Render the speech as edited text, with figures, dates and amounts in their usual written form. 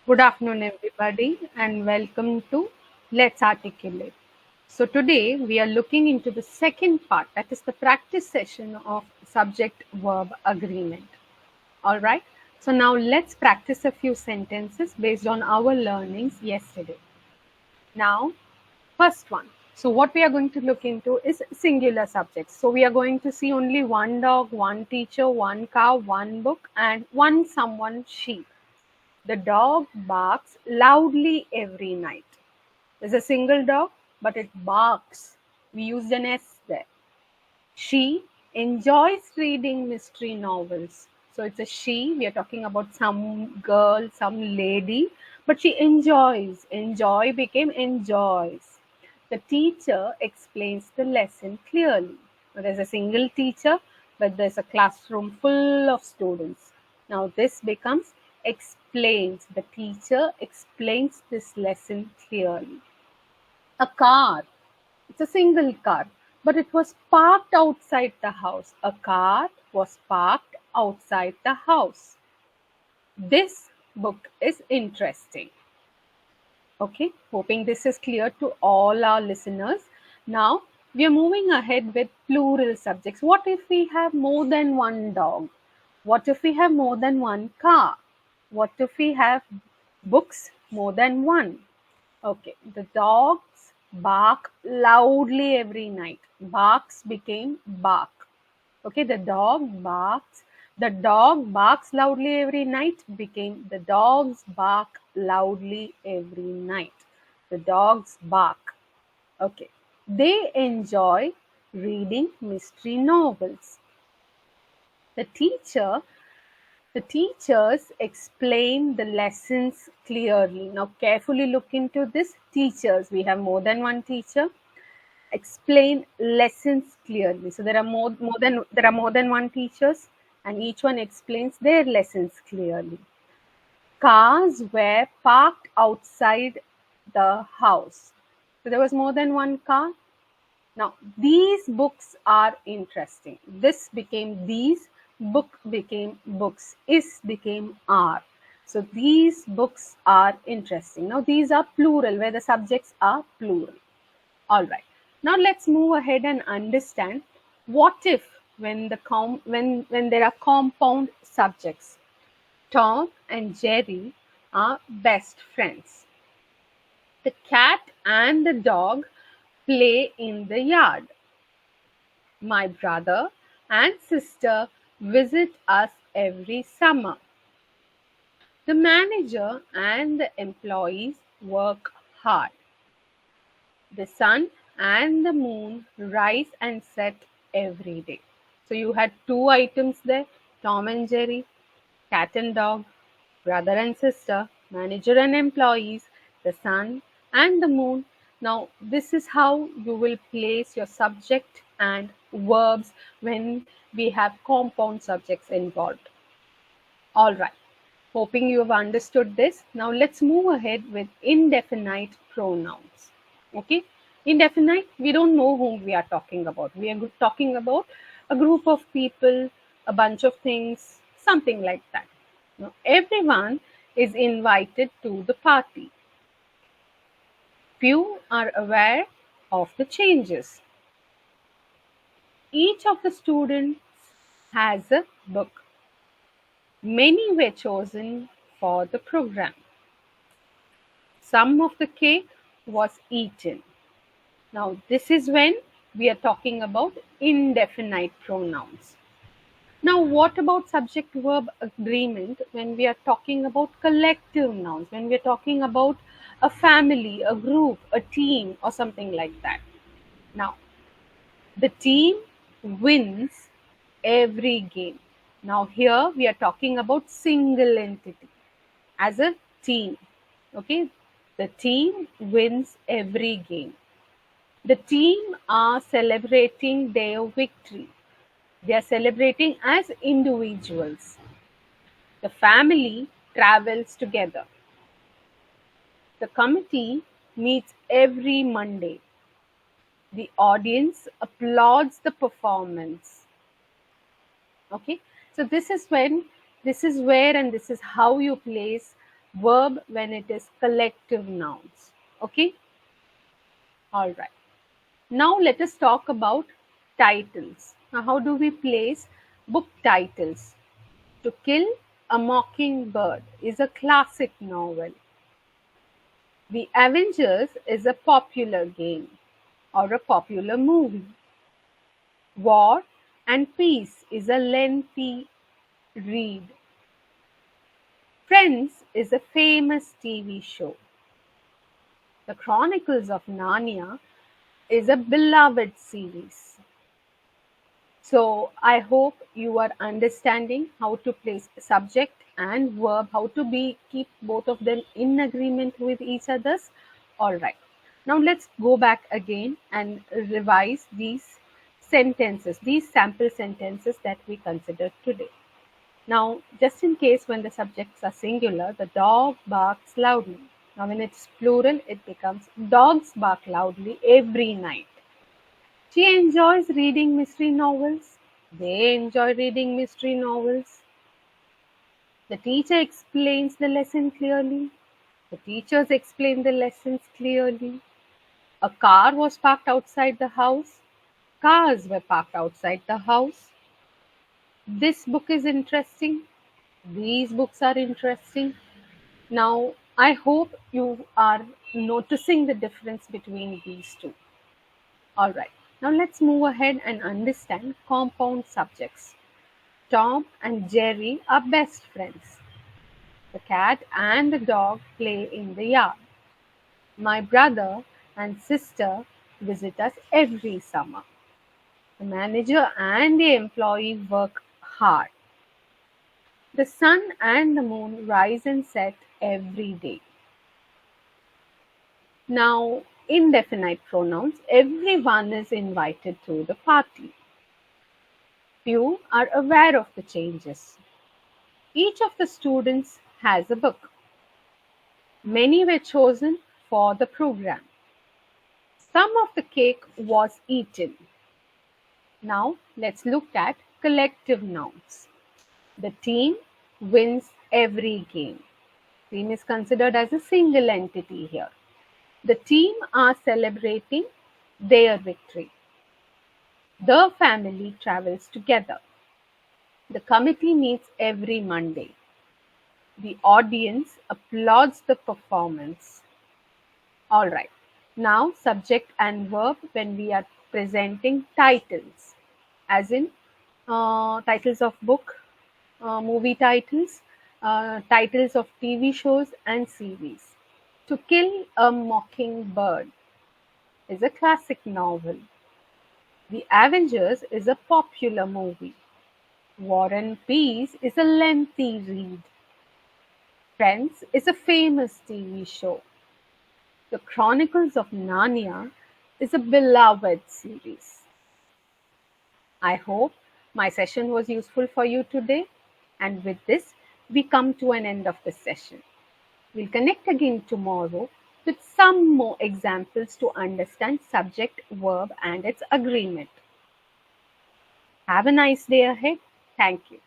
Good afternoon, everybody, and welcome to Let's Articulate. So, today we are looking into the second part, that is the practice session of subject verb agreement. All right, so now let's practice a few sentences based on our learnings yesterday. Now, first one. So, what we are going to look into is singular subjects. So, we are going to see only one dog, one teacher, one cow, one book, and one someone sheep. The dog barks loudly every night. There's a single dog, but it barks. We used an S there. She enjoys reading mystery novels. So it's a she. We are talking about some girl, some lady, but she enjoys. Enjoy became enjoys. The teacher explains the lesson clearly. There's a single teacher, but there's a classroom full of students. Now this becomes explains. The teacher explains this lesson clearly. A car. It's a single car, but it was parked outside the house. A car was parked outside the house. This book is interesting. Okay, hoping this is clear to all our listeners. Now we are moving ahead with plural subjects. What if we have more than one dog? What if we have more than one car? What if we have books more than one? Okay, the dogs bark loudly every night. Barks became bark. Okay, the dog barks loudly every night became the dogs bark loudly every night. The dogs bark. Okay, they enjoy reading mystery novels. The teacher the teachers explain the lessons clearly. Now, carefully look into this. Teachers, we have more than one teacher. Explain lessons clearly. So there are more than one teachers, and each one explains their lessons clearly. Cars were parked outside the house. So there was more than one car. Now, these books are interesting. This became these, book became books, is became are. So, these books are interesting. Now, these are plural, where the subjects are plural. All right. Now, let's move ahead and understand what if when there are compound subjects. Tom and Jerry are best friends. The cat and the dog play in the yard. My brother and sister visit us every summer. The manager and the employees work hard. The sun and the moon rise and set every day. So you had two items there, Tom and Jerry, cat and dog, brother and sister, manager and employees, the sun and the moon. Now, this is how you will place your subject and verbs when we have compound subjects involved. All right. Hoping you have understood this. Now, let's move ahead with indefinite pronouns. Okay. Indefinite, we don't know whom we are talking about. We are talking about a group of people, a bunch of things, something like that. Now, everyone is invited to the party. Few are aware of the changes. Each of the students has a book. Many were chosen for the program. Some of the cake was eaten. Now, this is when we are talking about indefinite pronouns. Now, what about subject verb agreement when we are talking about collective nouns, when we are talking about a family, a group, a team, or something like that? Now, the team wins every game. Now, here we are talking about single entity as a team. Okay, the team wins every game. The team are celebrating their victory. They are celebrating as individuals. The family travels together. The committee meets every Monday. The audience applauds the performance. Okay, so this is where and this is how you place verb when it is collective nouns. Okay? All right. Now let us talk about titles. Now, how do we place book titles? To Kill a Mockingbird is a classic novel. The Avengers is a popular game or a popular movie. War and Peace is a lengthy read. Friends is a famous TV show. The Chronicles of Narnia is a beloved series. So I hope you are understanding how to place subject and verb, how to keep both of them in agreement with each others. All right. Now let's go back again and revise these sentences, these sample sentences that we considered today. Now, just in case when the subjects are singular, the dog barks loudly. Now, when it's plural, it becomes dogs bark loudly every night. She enjoys reading mystery novels. They enjoy reading mystery novels. The teacher explains the lesson clearly. The teachers explain the lessons clearly. A car was parked outside the house. Cars were parked outside the house. This book is interesting. These books are interesting. Now, I hope you are noticing the difference between these two. All right. Now, let's move ahead and understand compound subjects. Tom and Jerry are best friends. The cat and the dog play in the yard. My brother and sister visit us every summer. The manager and the employee work hard. The sun and the moon rise and set every day. Now, indefinite pronouns, everyone is invited to the party. Few are aware of the changes. Each of the students has a book. Many were chosen for the program. Some of the cake was eaten. Now, let's look at collective nouns. The team wins every game. Team is considered as a single entity here. The team are celebrating their victory. The family travels together. The committee meets every Monday. The audience applauds the performance. All right. Now, subject and verb when we are presenting titles, as in titles of book, movie titles, titles of TV shows and series. To Kill a Mockingbird is a classic novel. The Avengers is a popular movie. War and Peace is a lengthy read. Friends is a famous TV show. The Chronicles of Narnia is a beloved series. I hope my session was useful for you today. And with this, we come to an end of the session. We'll connect again tomorrow with some more examples to understand subject, verb, and its agreement. Have a nice day ahead. Thank you.